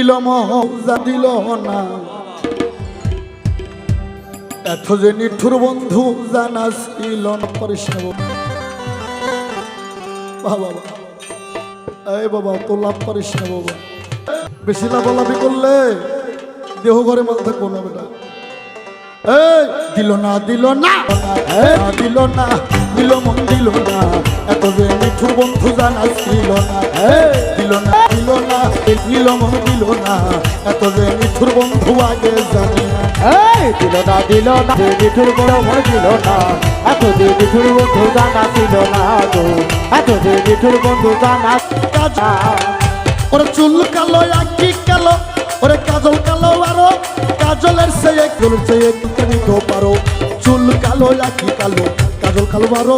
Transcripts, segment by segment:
নীলম দিল না এত যে নিঠুর বন্ধু জানা ছিল না পরিষ্কার বাবা এই বাবা তো লাভ পারিস না বাবা বেশি লাভালাভি করলে দেহ ঘরে মাল থাকবো না বেটা এই দিল না দিল না দিল না দিল মন দিল না এত যে মিঠুর বন্ধু জানা ছিল না দিল না দিল না দিল মন দিল না এত যে মিঠুর বন্ধু আগে জানি না দিল না দিল না মিঠুর বড় মন দিল না এত যে মিঠুর বন্ধু জানা ছিল না গো এত যে মিঠুর বন্ধু জানা ওরে চুল কালো আঁকি কালো ওরে কাজল কালো আরো কাজলের চেয়ে তুমি তো পারো চুল কালো আঁকি কালো কাজল কালো আরো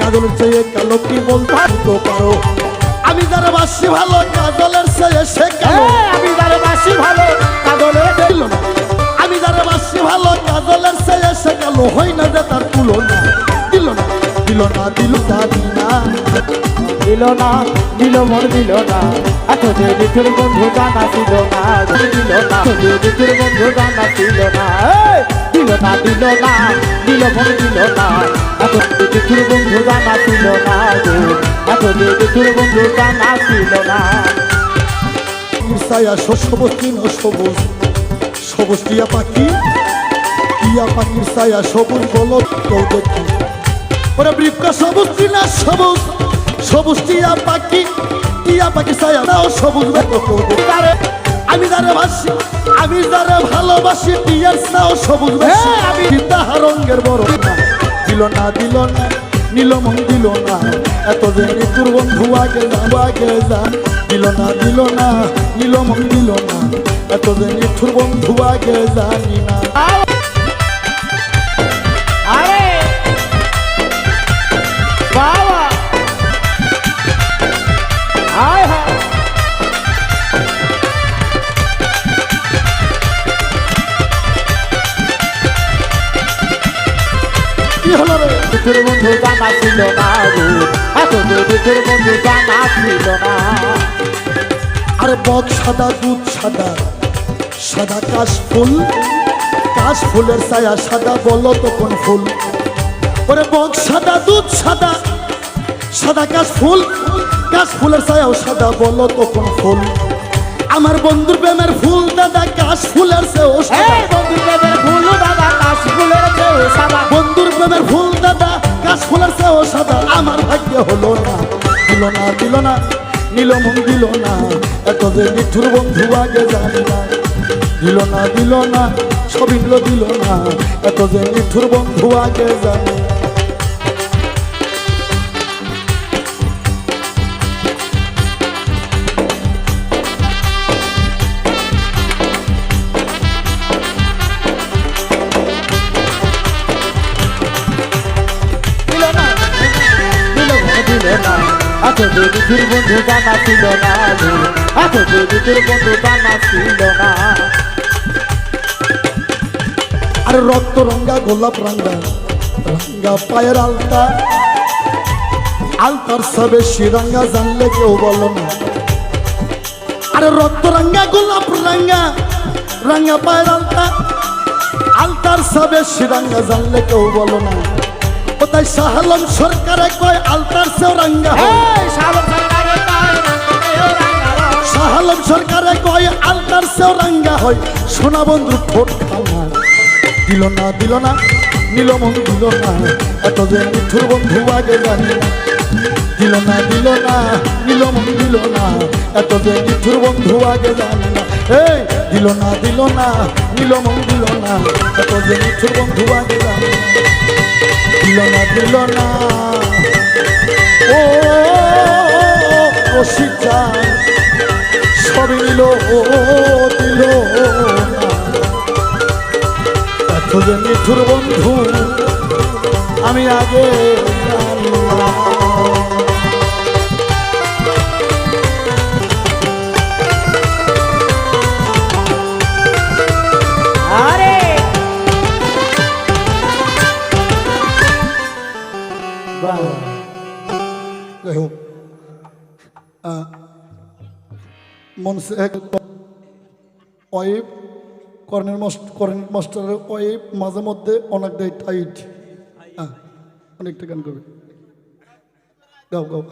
কাজলের চেয়ে কালো কি বলতে পারো আমি যারা বাসি ভালো কাজলের চেয়ে সে কালো আমি যারা বাসি ভালো কাজলের দিল না আমি যারা বাসি ভালো কাজলের চেয়ে সে কালো হই না যে তার তুলনা দিল না দিল না দিল না দিল না দিল মন দিল না এত যে মিঠুর বন্ধু জানা ছিল না দিল না মিঠুর বন্ধু জানা ছিল না দিল না দিল না দিল মন দিল না এত যে মিঠুর বন্ধু জানা ছিল না এত যে মিঠুর বন্ধু জানা ছিল না ছায়া সবুজ কিন সবুজ সবুজ টিয়া পাখির ছায়া সবুজ বলো কেউ দেখি ওরা বৃক্ষ সবুজ কিনা সবুজ সবুজ টিয়া পাখি ছায়া দাও সবুজ আমি যারা ভাসি আমি যারা ভালোবাসি টিয়ার চাও সবুজ আমি তাহা রঙের বড় না দিল না দিল না নীলমন দিল না এত যে নিতুর বন্ধু আগে যা দিল না নীলমন দিল না এত যে নিঠুর বন্ধু আগে জানি না মিঠুর বন্ধু জানা ছিল না এত যে মিঠুর বন্ধু জানা ছিল না আরে বক সাদা দুধ সাদা সাদা কাশ ফুলের ছায়া সাদা বলো তো কোন ফুল ওরে বক সাদা দুধ সাদা সাদা কাশ ফুলের ছায়াও সাদা বলো তো কোন ফুল আমার বন্ধুর প্রেমের ফুল দাদা কাশ ফুলের চেয়েও বন্ধুর প্রেমের ফুল দাদা কাশ ফুলের চেয়েও সাদা বন্ধুর প্রেমের ফুল দাদা কাশ ফুলের চেয়েও সাদা আমার ভাগ্য হলো না দিল না নীলমন দিল না এত যে মিঠুর বন্ধু আগে জানি না দিল না সবই দিল না এত যে মিঠুর বন্ধু আগে জানি না এত যে মিঠুর বন্ধু জানা ছিল না এত যে মিঠুর বন্ধু জানা ছিল না আরে রক্ত রঙা গোলাপ রঙা পায়ের আলতার সবে শিরঙ্গা জানলে কেউ বলো না আরে রক্ত রঙা গোলাপ রঙা পায়ের আলতার সবে শিরঙ্গা জানলে কেউ বলো না ও তাই শাহলম সরকারে কয় আলতার সেও রঙা শাহলম সরকারে কয় আলতার সেও রঙা হয় সোনা বন্ধু ঠোঁট খাওয়া দিল না নীলমন দিল না এত যে মিঠুর বন্ধু আগে জানি না দিল না নীলমন দিল না এত যে মিঠুর বন্ধু আগে জানি না এই দিল না নীলমন দিল না এত যে মিঠুর বন্ধু আগে জানি না দিল না ও শিক্ষা সবই দিল না এত যে মিঠুর বন্ধু আমি আগে আরে मन से एक ওয়েব কর্নেল মাস্টারের ওয়েব মাঝে মধ্যে অনেক দেয় টাইট। হ্যাঁ অনেকটা গান করবে, গাও গাও।